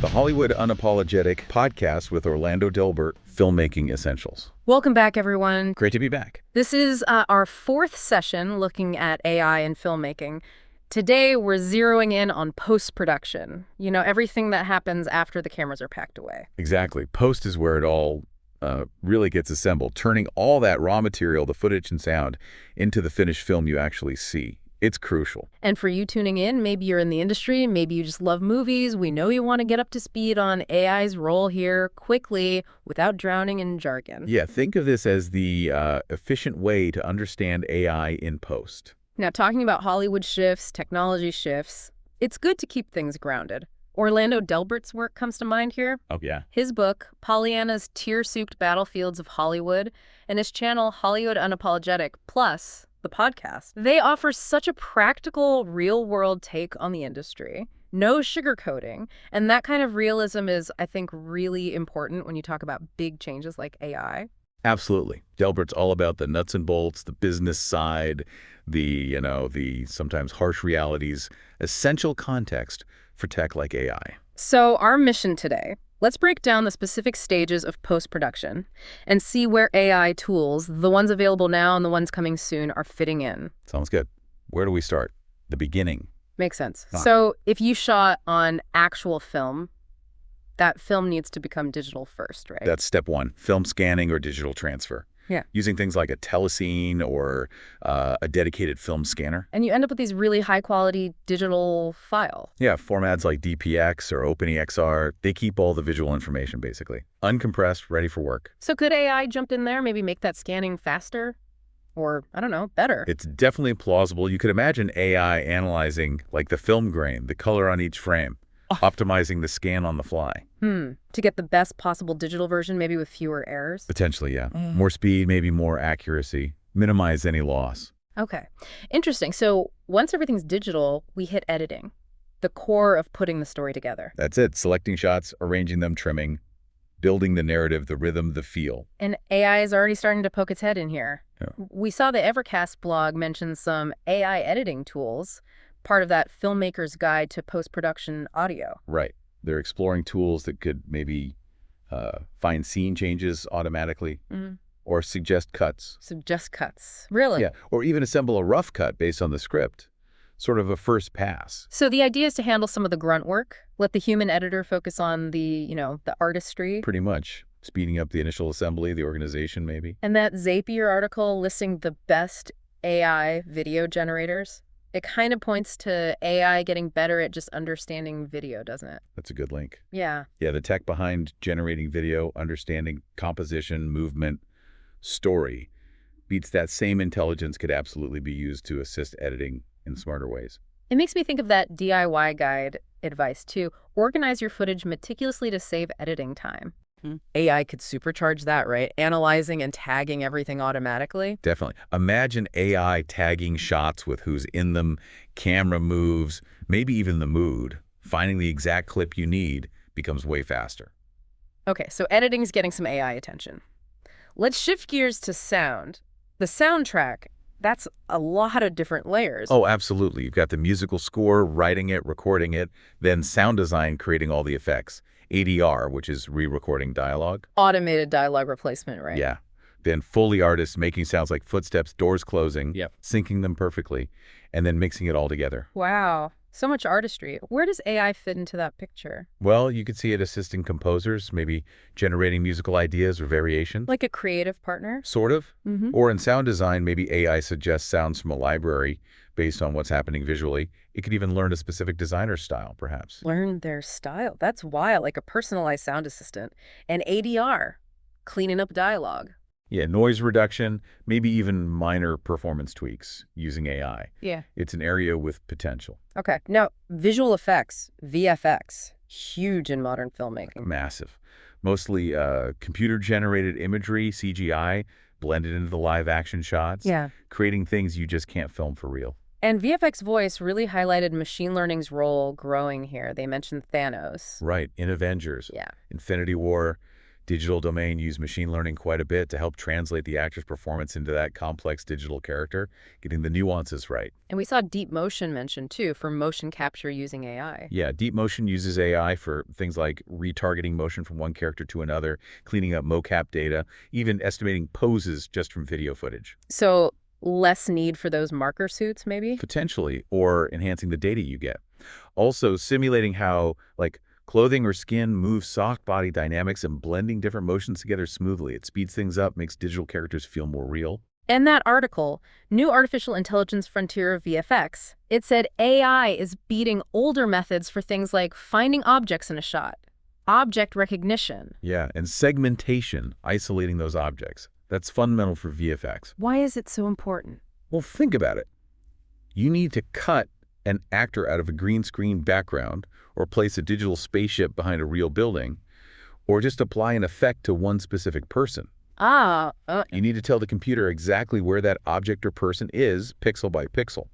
the Hollywood Unapologetic Podcast with Orlando Delbert, Filmmaking Essentials. Welcome back, everyone. Great to be back. This is our fourth session looking at AI and filmmaking. Today, we're zeroing in on post-production. You know, everything that happens after the cameras are packed away. Exactly. Post is where it all really gets assembled, turning all that raw material, the footage and sound, into the finished film you actually see. It's crucial. And for you tuning in, maybe you're in the industry, maybe you just love movies. We know you want to get up to speed on AI's role here quickly without drowning in jargon. Yeah, think of this as the efficient way to understand AI in post. Now, talking about Hollywood shifts, technology shifts, it's good to keep things grounded. Orlando Delbert's work comes to mind here. Oh, yeah. His book, Pollyanna's Tear-Soaked Battlefields of Hollywood, and his channel, Hollywood Unapologetic, plus the podcast. They offer such a practical, real-world take on the industry. No sugarcoating. And that kind of realism is, I think, really important when you talk about big changes like AI. Absolutely. Delbert's all about the nuts and bolts, the business side, the sometimes harsh realities, essential context for tech like AI. So our mission today, let's break down the specific stages of post-production and see where AI tools, the ones available now and the ones coming soon, are fitting in. Sounds good. Where do we start? The beginning. Makes sense. Ah. So if you shot on actual film, that film needs to become digital first, right? That's step one, film scanning or digital transfer. Yeah. Using things like a telescene or a dedicated film scanner. And you end up with these really high-quality digital file. Yeah, formats like DPX or OpenEXR, they keep all the visual information, basically. Uncompressed, ready for work. So could AI jump in there, maybe make that scanning faster? Or, I don't know, better? It's definitely plausible. You could imagine AI analyzing like the film grain, the color on each frame, optimizing the scan on the fly. To get the best possible digital version, maybe with fewer errors? Potentially, yeah. More speed, maybe more accuracy. Minimize any loss. Okay. Interesting. So once everything's digital, we hit editing, the core of putting the story together. That's it. Selecting shots, arranging them, trimming, building the narrative, the rhythm, the feel. And AI is already starting to poke its head in here. Yeah. We saw the Evercast blog mention some AI editing tools, part of that Filmmaker's Guide to Post-Production Audio. Right. They're exploring tools that could maybe find scene changes automatically or suggest cuts. Suggest cuts. Really? Yeah, or even assemble a rough cut based on the script, sort of a first pass. So the idea is to handle some of the grunt work, let the human editor focus on the artistry. Pretty much. Speeding up the initial assembly, the organization maybe. And that Zapier article listing the best AI video generators, it kind of points to AI getting better at just understanding video, doesn't it? That's a good link. Yeah. Yeah, the tech behind generating video, understanding composition, movement, story, beats that same intelligence could absolutely be used to assist editing in smarter ways. It makes me think of that DIY guide advice, too. Organize your footage meticulously to save editing time. AI could supercharge that, right? Analyzing and tagging everything automatically. Definitely. Imagine AI tagging shots with who's in them, camera moves, maybe even the mood. Finding the exact clip you need becomes way faster. Okay, so editing's getting some AI attention. Let's shift gears to sound. The soundtrack, that's a lot of different layers. Oh, absolutely. You've got the musical score, writing it, recording it, then sound design creating all the effects. ADR, which is re-recording dialogue. Automated dialogue replacement, right? Yeah. Then Foley artists making sounds like footsteps, doors closing, syncing them perfectly, and then mixing it all together. Wow. So much artistry. Where does AI fit into that picture? Well, you could see it assisting composers, maybe generating musical ideas or variations. Like a creative partner? Sort of. Or in sound design, maybe AI suggests sounds from a library based on what's happening visually. It could even learn a specific designer's style, perhaps. Learn their style. That's wild, like a personalized sound assistant. And ADR, cleaning up dialogue. Yeah, noise reduction, maybe even minor performance tweaks using AI. Yeah. It's an area with potential. Okay. Now, visual effects, VFX, huge in modern filmmaking. Massive. Mostly computer-generated imagery, CGI, blended into the live-action shots. Yeah. Creating things you just can't film for real. And VFX Voice really highlighted machine learning's role growing here. They mentioned Thanos. Right. In Avengers. Yeah. Infinity War. Digital Domain used machine learning quite a bit to help translate the actor's performance into that complex digital character, getting the nuances right. And we saw deep motion mentioned, too, for motion capture using AI. Yeah, deep motion uses AI for things like retargeting motion from one character to another, cleaning up mocap data, even estimating poses just from video footage. So less need for those marker suits, maybe? Potentially, or enhancing the data you get. Also, simulating how, clothing or skin moves soft body dynamics and blending different motions together smoothly. It speeds things up, makes digital characters feel more real. In that article, New Artificial Intelligence Frontier of VFX, it said AI is beating older methods for things like finding objects in a shot, object recognition. Yeah, and segmentation, isolating those objects. That's fundamental for VFX. Why is it so important? Well, think about it. You need to cut an actor out of a green screen background or place a digital spaceship behind a real building or just apply an effect to one specific person. You need to tell the computer exactly where that object or person is, pixel by pixel.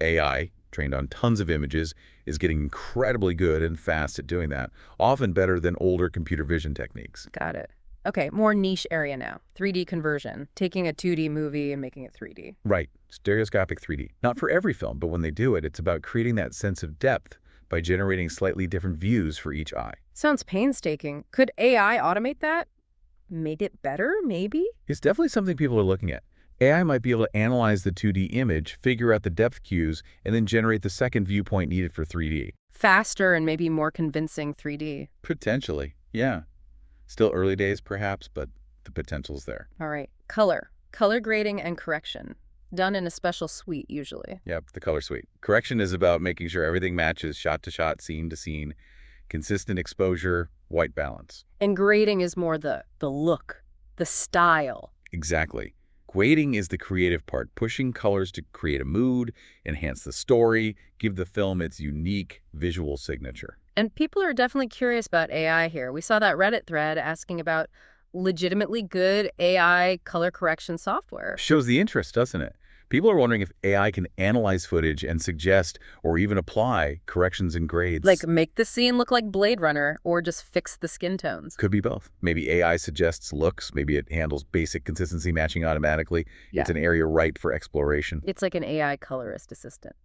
AI, trained on tons of images, is getting incredibly good and fast at doing that, often better than older computer vision techniques. Got it. Okay, more niche area now. 3D conversion, taking a 2D movie and making it 3D. Right, stereoscopic 3D. Not for every film, but when they do it, it's about creating that sense of depth by generating slightly different views for each eye. Sounds painstaking. Could AI automate that? Make it better, maybe? It's definitely something people are looking at. AI might be able to analyze the 2D image, figure out the depth cues, and then generate the second viewpoint needed for 3D. Faster and maybe more convincing 3D. Potentially, yeah. Still early days, perhaps, but the potential's there. All right. Color. Color grading and correction. Done in a special suite, usually. Yep, the color suite. Correction is about making sure everything matches shot to shot, scene to scene, consistent exposure, white balance. And grading is more the look, the style. Exactly. Grading is the creative part, pushing colors to create a mood, enhance the story, give the film its unique visual signature. And people are definitely curious about AI here. We saw that Reddit thread asking about legitimately good AI color correction software. Shows the interest, doesn't it? People are wondering if AI can analyze footage and suggest or even apply corrections and grades. Like make the scene look like Blade Runner or just fix the skin tones. Could be both. Maybe AI suggests looks. Maybe it handles basic consistency matching automatically. Yeah. It's an area ripe for exploration. It's like an AI colorist assistant.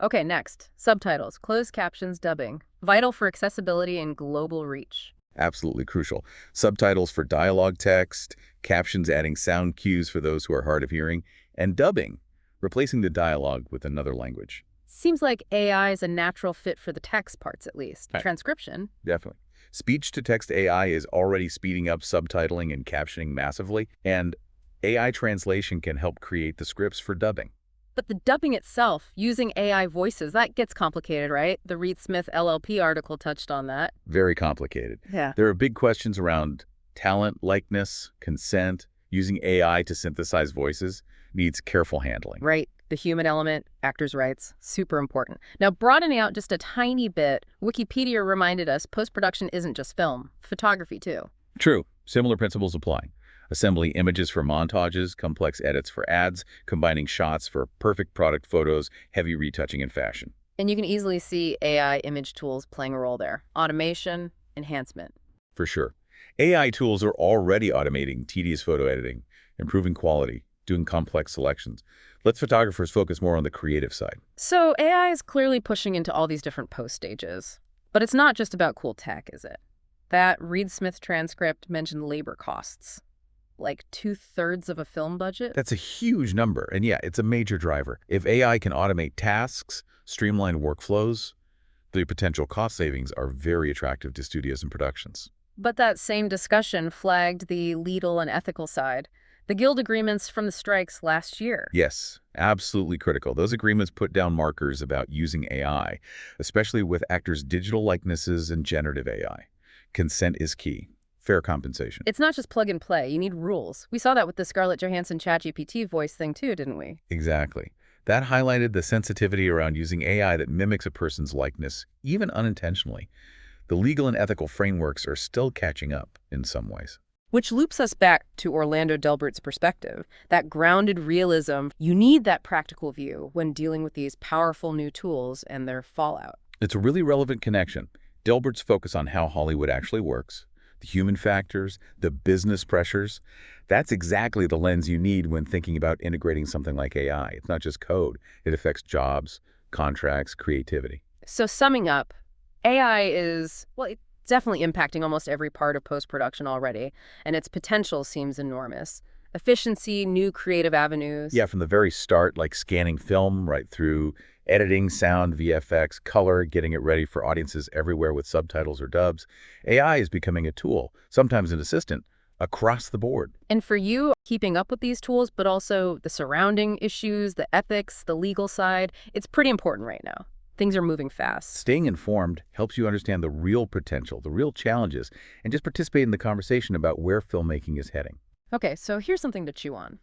Okay, next. Subtitles, closed captions, dubbing. Vital for accessibility and global reach. Absolutely crucial. Subtitles for dialogue text, captions adding sound cues for those who are hard of hearing, and dubbing, replacing the dialogue with another language. Seems like AI is a natural fit for the text parts, at least. Right. Transcription. Definitely. Speech-to-text AI is already speeding up subtitling and captioning massively, and AI translation can help create the scripts for dubbing. But the dubbing itself, using AI voices, that gets complicated, right? The Reed Smith LLP article touched on that. Very complicated. Yeah. There are big questions around talent, likeness, consent. Using AI to synthesize voices needs careful handling. Right. The human element, actors' rights, super important. Now, broadening out just a tiny bit, Wikipedia reminded us post-production isn't just film, photography too. True. Similar principles apply. Assembling images for montages, complex edits for ads, combining shots for perfect product photos, heavy retouching and fashion. And you can easily see AI image tools playing a role there. Automation, enhancement. For sure. AI tools are already automating tedious photo editing, improving quality, doing complex selections. Let photographers focus more on the creative side. So AI is clearly pushing into all these different post stages. But it's not just about cool tech, is it? That Reed Smith transcript mentioned labor costs. Like 2/3 of a film budget? That's a huge number, and yeah, it's a major driver. If AI can automate tasks, streamline workflows, the potential cost savings are very attractive to studios and productions. But that same discussion flagged the legal and ethical side. The guild agreements from the strikes last year. Yes, absolutely critical. Those agreements put down markers about using AI, especially with actors' digital likenesses and generative AI. Consent is key. Fair compensation. It's not just plug and play. You need rules. We saw that with the Scarlett Johansson ChatGPT voice thing too, didn't we? Exactly. That highlighted the sensitivity around using AI that mimics a person's likeness, even unintentionally. The legal and ethical frameworks are still catching up in some ways. Which loops us back to Orlando Delbert's perspective. That grounded realism, you need that practical view when dealing with these powerful new tools and their fallout. It's a really relevant connection. Delbert's focus on how Hollywood actually works, the human factors, the business pressures. That's exactly the lens you need when thinking about integrating something like AI. It's not just code. It affects jobs, contracts, creativity. So summing up, AI is, well, it's definitely impacting almost every part of post-production already, and its potential seems enormous. Efficiency, new creative avenues. Yeah, from the very start, like scanning film, right through editing, sound, VFX, color, getting it ready for audiences everywhere with subtitles or dubs. AI is becoming a tool, sometimes an assistant, across the board. And for you, keeping up with these tools, but also the surrounding issues, the ethics, the legal side, it's pretty important right now. Things are moving fast. Staying informed helps you understand the real potential, the real challenges, and just participate in the conversation about where filmmaking is heading. Okay, so here's something to chew on.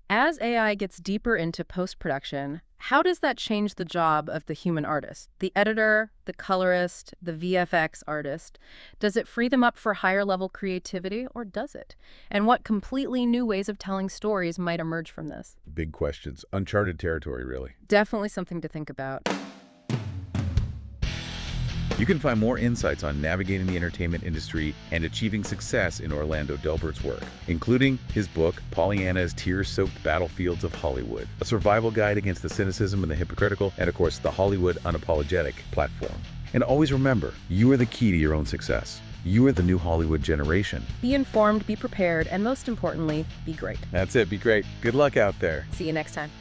As AI gets deeper into post-production, how does that change the job of the human artist, the editor, the colorist, the VFX artist? Does it free them up for higher-level creativity, or does it? And what completely new ways of telling stories might emerge from this? Big questions. Uncharted territory, really. Definitely something to think about. You can find more insights on navigating the entertainment industry and achieving success in Orlando Delbert's work, including his book, Pollyanna's Tear-Soaked Battlefields of Hollywood, a survival guide against the cynicism and the hypocritical, and of course, the Hollywood Unapologetic platform. And always remember, you are the key to your own success. You are the new Hollywood generation. Be informed, be prepared, and most importantly, be great. That's it. Be great. Good luck out there. See you next time.